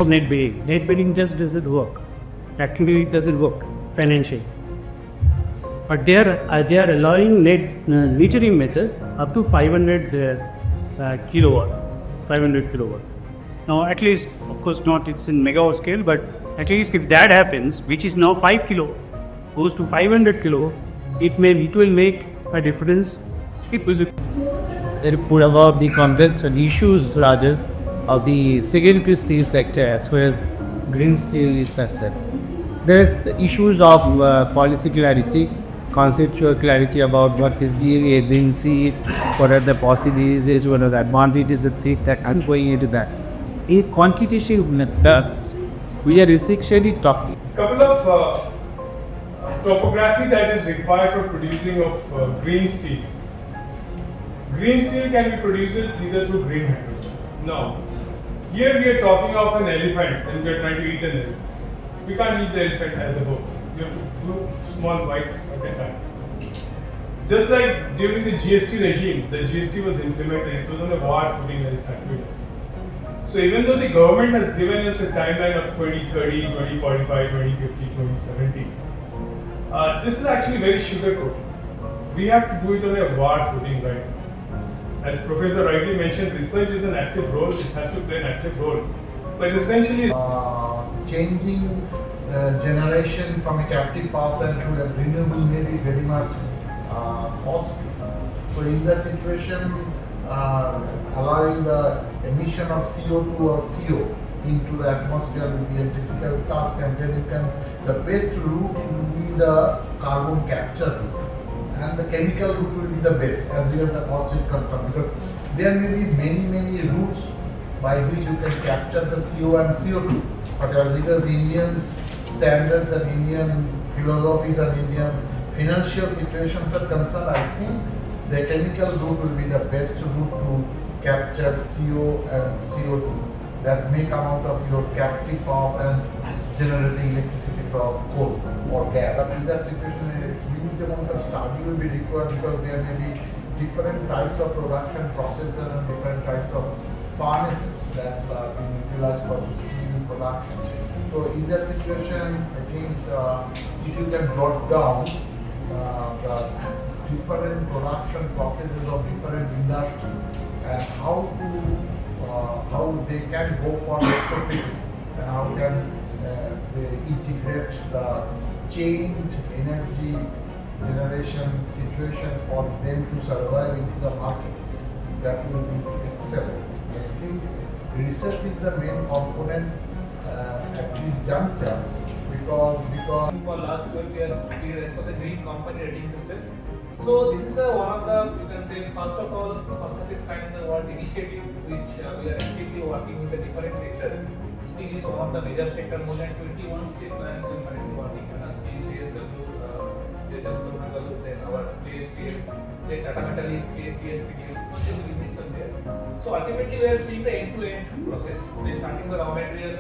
of net bidding. Net bidding just doesn't work. Actually, it doesn't work financially. But they are allowing net metering method up to 500 kilowatt, 500 kilowatt. Now, at least, of course, not it's in megawatt scale, but at least if that happens, which is now 5 kilowatt, goes to 500 kilowatt, it will make a difference. They put a lot of the concepts and issues, rather, of the secondary steel sector as far as green steel is concerned. There's the issues of policy clarity, conceptual clarity about what is the agency, what are the possibilities, what are the advantages of things that are going into that. In quantitative terms, we are essentially talking. Couple of topography that is required for producing of green steel. Green steel can be produced either through green hydrogen. Now, here we are talking of an elephant and we are trying to eat an elephant. We can't eat the elephant as a whole. You have to do small bites at a time. Just like during the GST regime, the GST was implemented, it was on a war footing very factory. So even though the government has given us a timeline of 2030, 2045, 2050, 2070, this is actually very sugar-coated. We have to do it on a war footing right now. As Professor rightly mentioned, research is an active role, it has to play an active role. But essentially, changing generation from a captive power plant to a renewable may be very much costly. So in that situation, allowing the emission of CO2 or CO into the atmosphere will be a difficult task, and then the best route will be the carbon capture route. And the chemical route will be the best as regards the cost is concerned, because there may be many routes by which you can capture the CO and CO2. But as regards Indian standards and Indian philosophies and Indian financial situations are concerned, I think the chemical route will be the best route to capture CO and CO2 that may come out of your captive power plant generating electricity from coal or gas. But in that situation, a huge amount of study will be required, because there may be different types of production processes and different types of furnaces that are being utilized for the steel production. So in that situation, I think if you can jot down the different production processes of different industries and how they can go for retrofitting and how can they integrate the changed energy generation situation for them to survive into the market, that will be excellent. I think research is the main component at this juncture, because for last 12 years we rest of the green company rating system. So this is one of the, you can say, first of its kind in the world initiative which we are actively working with the different sectors. Steel is one of the major sector. More than 21 steel plants we are currently working on. Steel, JSW, then our JSPL, then Tata Metals, PSPDL, multiple units are there. So ultimately we are seeing the end-to-end process. We are starting the raw material,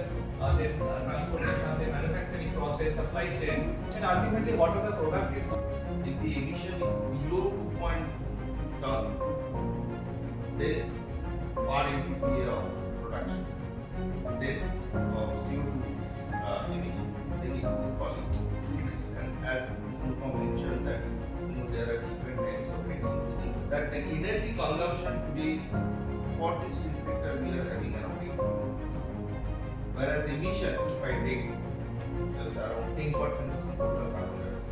then transportation, then manufacturing process, supply chain, and ultimately whatever the product is. If the emission is below 2.2 tons, then per MPPA of production, then CO2 emission, then it will fall into fixed. And as Nupam mentioned that there are different types of ratings, that the energy consumption today for the steel sector we are having around 8%. Whereas emission, if I take just around 10% of the total carbon dioxide,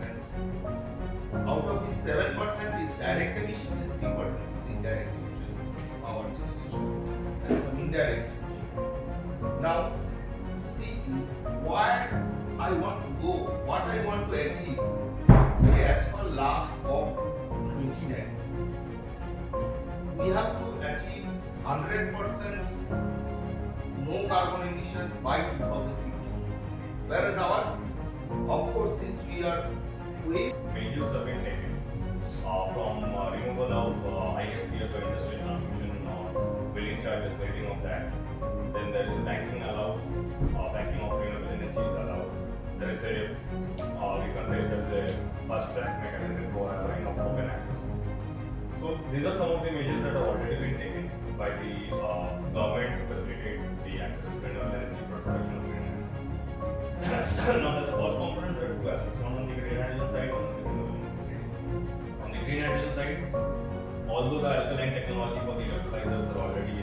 and out of it 7% is direct emission and 3% is indirect emission, power generation and some indirect emission. Now, see where I want to go, what I want to achieve. Today, as per last COP 29, we have to achieve 100% no carbon emission by 2050. Whereas of course, since we are doing measures have been taken from removal of ISPs or industrial transmission billing charges, waiving of that. Then there is banking allowed, banking of renewable energy is allowed. There is a, we can say there is a fast track mechanism for allowing of open access. So these are some of the measures that have already been taken by the government to facilitate the access to renewable energy. now that the cost component, there are two aspects. One on the green hydrogen side, one on the renewable energy side. On the green hydrogen side, although the alkaline technology for the electrolyzers are already